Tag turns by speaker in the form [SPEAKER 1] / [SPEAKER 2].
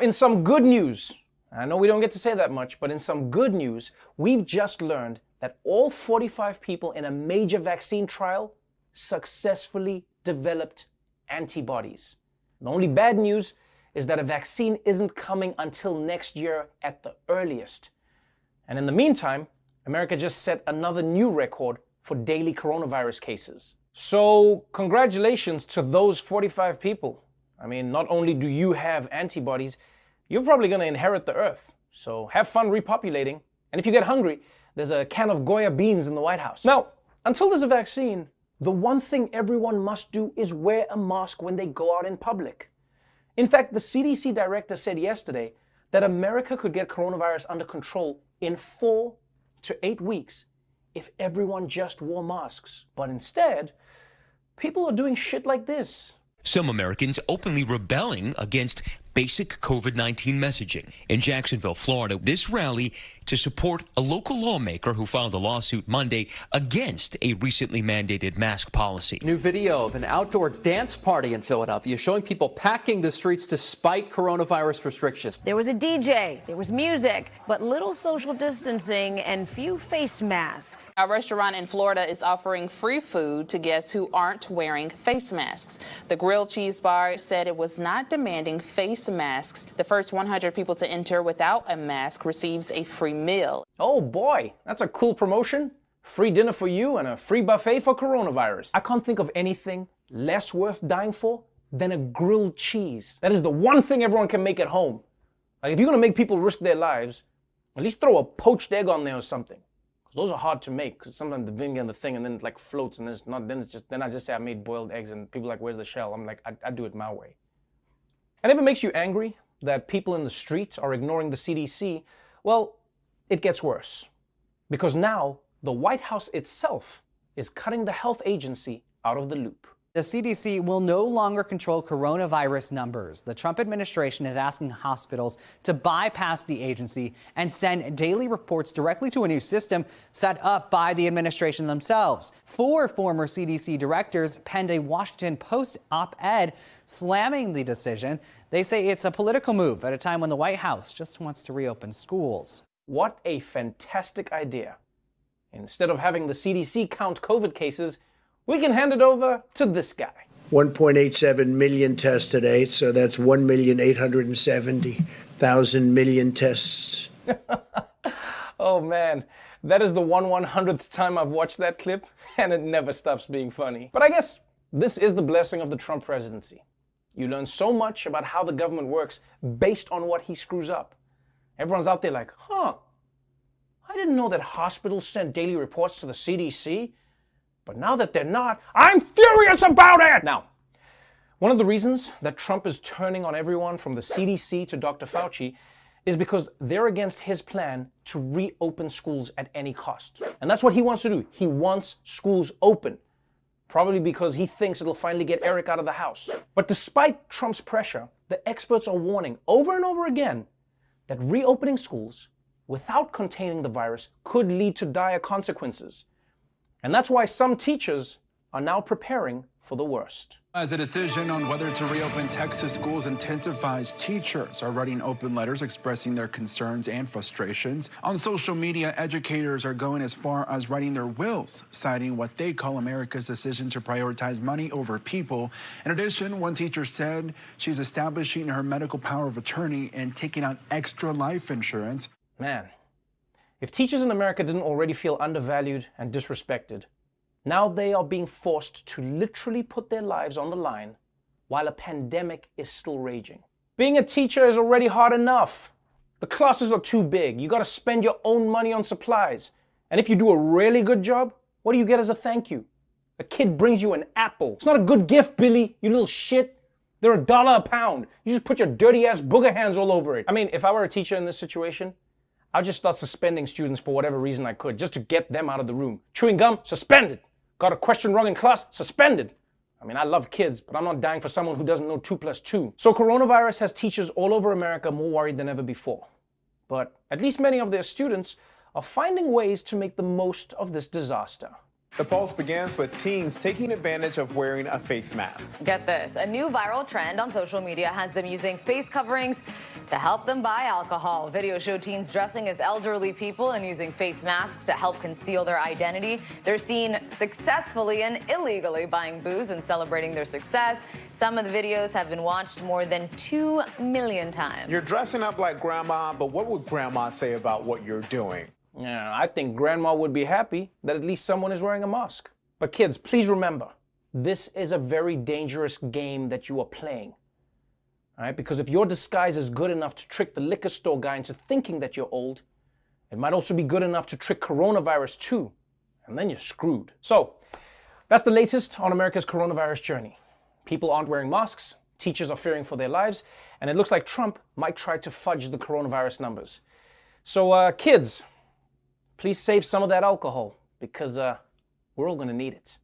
[SPEAKER 1] In some good news, I know we don't get to say that much, but in some good news, we've just learned that all 45 people in a major vaccine trial successfully developed antibodies. The only bad news is that a vaccine isn't coming until next year at the earliest. And in the meantime, America just set another new record for daily coronavirus cases. So congratulations to those 45 people. I mean, not only do you have antibodies, you're probably going to inherit the earth. So have fun repopulating. And if you get hungry, there's a can of Goya beans in the White House. Now, until there's a vaccine, the one thing everyone must do is wear a mask when they go out in public. In fact, the CDC director said yesterday that America could get coronavirus under control in 4 to 8 weeks if everyone just wore masks. But instead, people are doing shit like this.
[SPEAKER 2] Some Americans openly rebelling against basic COVID-19 messaging. In Jacksonville, Florida, this rally to support a local lawmaker who filed a lawsuit Monday against a recently mandated mask policy.
[SPEAKER 3] New video of an outdoor dance party in Philadelphia showing people packing the streets despite coronavirus restrictions.
[SPEAKER 4] There was a DJ, there was music, but little social distancing and few face masks.
[SPEAKER 5] A restaurant in Florida is offering free food to guests who aren't wearing face masks. The grilled cheese bar said it was not demanding face masks. The first 100 people to enter without a mask receives a free meal.
[SPEAKER 1] Oh boy, that's a cool promotion. Free dinner for you and a free buffet for coronavirus. I can't think of anything less worth dying for than a grilled cheese. That is the one thing everyone can make at home. Like, if you're gonna make people risk their lives, at least throw a poached egg on there or something. Because those are hard to make, because sometimes the vinegar and the thing, and then it like floats, and then it's not, then I just say I made boiled eggs, and people are like, where's the shell? I'm like, I do it my way. And if it makes you angry that people in the street are ignoring the CDC, well, it gets worse. Because now the White House itself is cutting the health agency out of the loop.
[SPEAKER 6] The CDC will no longer control coronavirus numbers. The Trump administration is asking hospitals to bypass the agency and send daily reports directly to a new system set up by the administration themselves. 4 former CDC directors penned a Washington Post op-ed slamming the decision. They say it's a political move at a time when the White House just wants to reopen schools.
[SPEAKER 1] What a fantastic idea. Instead of having the CDC count COVID cases, we can hand it over to this guy.
[SPEAKER 7] 1.87 million tests today, so that's 1,870,000 tests.
[SPEAKER 1] Oh man, that is the 1/100th time I've watched that clip, and it never stops being funny. But I guess this is the blessing of the Trump presidency. You learn so much about how the government works based on what he screws up. Everyone's out there like, I didn't know that hospitals sent daily reports to the CDC. But now that they're not, I'm furious about it! Now, one of the reasons that Trump is turning on everyone from the CDC to Dr. Fauci is because they're against his plan to reopen schools at any cost. And that's what he wants to do. He wants schools open. Probably because he thinks it'll finally get Eric out of the house. But despite Trump's pressure, the experts are warning over and over again that reopening schools without containing the virus could lead to dire consequences. And that's why some teachers are now preparing for the worst.
[SPEAKER 8] As the decision on whether to reopen Texas schools intensifies, teachers are writing open letters expressing their concerns and frustrations. On social media, educators are going as far as writing their wills, citing what they call America's decision to prioritize money over people. In addition, one teacher said she's establishing her medical power of attorney and taking out extra life insurance.
[SPEAKER 1] Man, if teachers in America didn't already feel undervalued and disrespected, now they are being forced to literally put their lives on the line while a pandemic is still raging. Being a teacher is already hard enough. The classes are too big. You gotta spend your own money on supplies. And if you do a really good job, what do you get as a thank you? A kid brings you an apple. It's not a good gift, Billy, you little shit. They're $1 a pound. You just put your dirty ass booger hands all over it. I mean, if I were a teacher in this situation, I'd just start suspending students for whatever reason I could, just to get them out of the room. Chewing gum, suspended. Got a question wrong in class, suspended. I mean, I love kids, but I'm not dying for someone who doesn't know 2 + 2. So coronavirus has teachers all over America more worried than ever before. But at least many of their students are finding ways to make the most of this disaster.
[SPEAKER 9] The pulse begins with teens taking advantage of wearing a face mask.
[SPEAKER 10] Get this, a new viral trend on social media has them using face coverings to help them buy alcohol. Videos show teens dressing as elderly people and using face masks to help conceal their identity. They're seen successfully and illegally buying booze and celebrating their success. Some of the videos have been watched more than 2 million times.
[SPEAKER 9] You're dressing up like grandma, but what would grandma say about what you're doing?
[SPEAKER 1] Yeah, I think grandma would be happy that at least someone is wearing a mask. But kids, please remember, this is a very dangerous game that you are playing. All right? Because if your disguise is good enough to trick the liquor store guy into thinking that you're old, it might also be good enough to trick coronavirus too. And then you're screwed. So, that's the latest on America's coronavirus journey. People aren't wearing masks, teachers are fearing for their lives, and it looks like Trump might try to fudge the coronavirus numbers. So, kids, please save some of that alcohol because we're all going to need it.